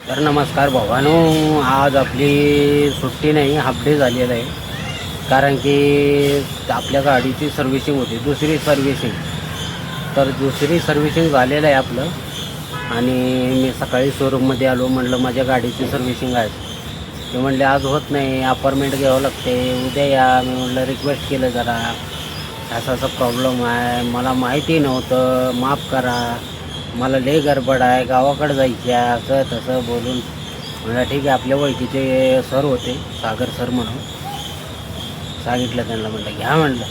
तर नमस्कार भावानो, आज आपली सुट्टी नाही, हाफ डे झालेला आहे. कारण की आपल्या गाडीची सर्व्हिसिंग होती, दुसरी सर्व्हिसिंग. तर दुसरी सर्व्हिसिंग झालेलं आहे आपलं. आणि मी सकाळी शोरूममध्ये आलो, म्हटलं माझ्या गाडीची सर्व्हिसिंग आहे. ते म्हणले आज होत नाही, अपॉइंटमेंट घ्यावं लागते, उद्या या. मी म्हटलं रिक्वेस्ट केलं जरा, असा असा प्रॉब्लेम आहे, मला माहिती नव्हतं, माफ करा, मला लई गडबड आहे, गावाकडे जायची आहे, असं तसं बोलून. म्हणलं ठीक आहे. आपल्या ओळखीचे सर होते, सागर सर म्हणून. सांगितलं त्यांना, म्हटलं घ्या, म्हटलं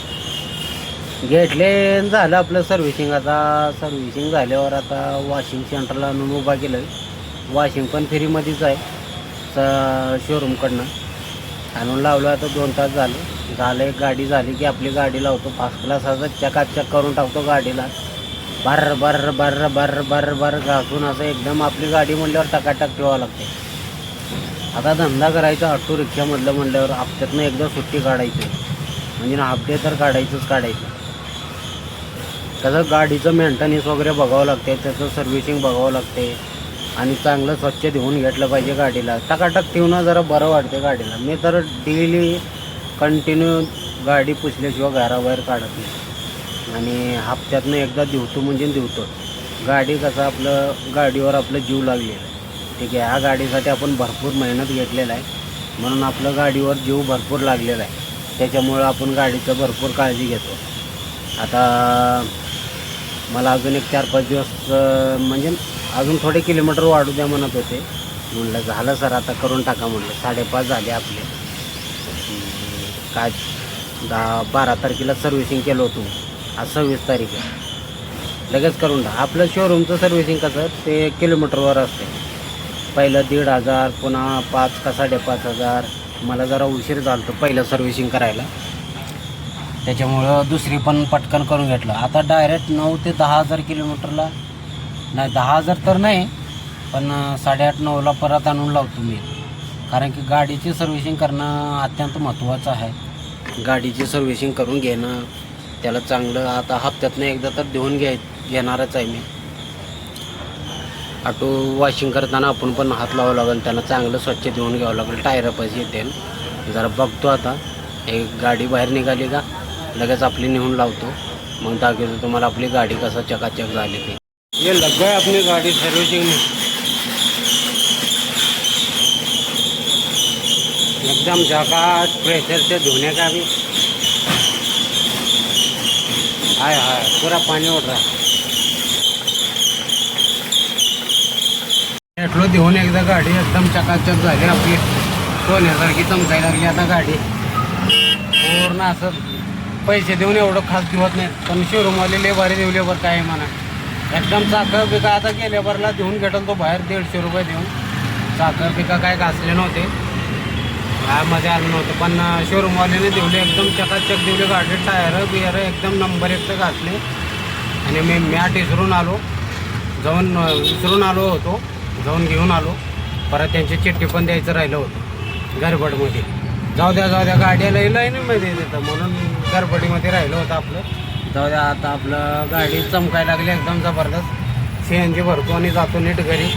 घेतले. झालं आपलं सर्व्हिसिंग. आता सर्व्हिसिंग झाल्यावर आता वॉशिंग सेंटरला आणून उभा केलं. वॉशिंग पण फ्रीमध्येच आहे शोरूमकडनं. आणून लावलं. आता 2 तास झालं. एक गाडी झाली की आपली गाडी लावतो फर्स्ट क्लास, असं चकाचक करून टाकतो गाडीला. Burr Burr Burr Burr Burr Burr घासून असं एकदम आपली गाडी म्हणल्यावर टकाटक ठेवावं लागते. आता धंदा करायचा ऑटो रिक्षामधलं म्हणल्यावर हप्त्यातनं एकदा सुट्टी काढायची, म्हणजे हाफ डे तर काढायचं. कसं गाडीचं मेंटेनन्स वगैरे बघावं लागते, त्याचं सर्व्हिसिंग बघावं लागते. आणि चांगलं स्वच्छ धुवून घेतलं पाहिजे गाडीला. टकाटक ठेवणं जरा बरं वाटते गाडीला. मी तर डेली कंटिन्यू गाडी पुसल्याशिवाय घराबाहेर काढत नाही. आणि हप्त्यातनं एकदा धुवतो म्हणजे धुवतो. गाडी कसं आपलं गाडीवर आपलं जीव लागलेलं आहे, ठीक आहे. ह्या गाडीसाठी आपण भरपूर मेहनत घेतलेला आहे, म्हणून आपलं गाडीवर जीव भरपूर लागलेला आहे. त्याच्यामुळं आपण गाडीचं भरपूर काळजी घेतो. आता मला अजून एक 4-5 दिवस म्हणजे अजून थोडे किलोमीटर वाढू द्या म्हणत होते. म्हटलं झालं सर, आता करून टाका. म्हटलं 5:30 झाले आपले. काय 12 तारखेला सर्व्हिसिंग केलं होतं, आज 26 तारीख आहे. लगेच करून टाका. आपलं शोरूमचं सर्व्हिसिंग कसं ते किलोमीटरवर असते. पहिलं 1,500, पुन्हा 5 का 5,500. मला जरा उशीर झाला होता पहिलं सर्व्हिसिंग करायला, त्याच्यामुळं दुसरी पण पटकन करून घेतलं. आता डायरेक्ट 9 ते 10,000 किलोमीटरला नाही, 10,000 तर नाही, पण 8.5-9ला परत आणून लावतो मी. कारण की गाडीची सर्व्हिसिंग करणं अत्यंत महत्त्वाचं आहे. गाडीची सर्व्हिसिंग करून घेणं, त्याला चांगलं आता हप्त्यातनं एकदा तर धुवून घेणारच आहे मी. ऑटो वॉशिंग करताना आपण पण हात लावावं लागेल, त्यांना चांगलं स्वच्छ धुवून घ्यावं लागेल. टायर पैसे येतील जरा बघतो. आता एक गाडी बाहेर निघाली का लगेच आपली नेऊन लावतो, मग दाखवतो तुम्हाला आपली गाडी कसं चकाचक झाली ती. ये लग गए अपनी गाड़ी सर्विसिंग में, एकदम झकास. प्रेशर से धोने का भी हाय पूरा पानी उठ रहा. एटलो देऊन एकदा गाडी एकदम चकाचक झाली आपली, सोन्यासारखी चमकायला लागली आता गाडी. पूर्ण असं पैसे देऊन एवढं खास दिवत नाही, पण शोरूमवाले लेबारी देऊ लेबर काय म्हणा. एकदम साखर पिका आता लेबरला देऊन घेतलं तो बाहेर 150 रुपये देऊन. साखर पिका काय घासले नव्हते, काय मजा आलं नव्हतं, पण शोरूमवाल्याने दिवले एकदम चकाचक दिवले गाडी. टायर बियर एकदम नंबर 1 घातले. आणि मी मॅट विसरून आलो, विसरून आलो होतो, जाऊन घेऊन आलो. परत त्यांची चिठ्ठी पण द्यायचं राहिलं होतं गडबडमध्ये. जाऊ द्या गाडीला लाईनमध्ये देतं म्हणून गडबडीमध्ये राहिलं होतं आपलं. जाऊ द्या, आता आपलं गाडी चमकायला लागली एकदम जबरदस्त. CNG भरतो आणि जातो नीट घरी.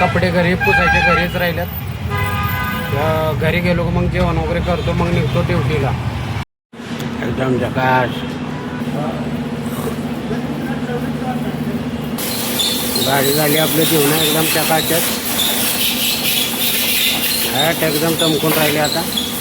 कपडे घरी पुसायचे घरीच राहिल्यात. घरी गेलो की मग जेवण वगैरे करतो, मग निघतो ड्युटीला. एकदम झकास गाडी झाली आपलं जेवण एकदम चकाचक. एकदम चमकून राहिले आता.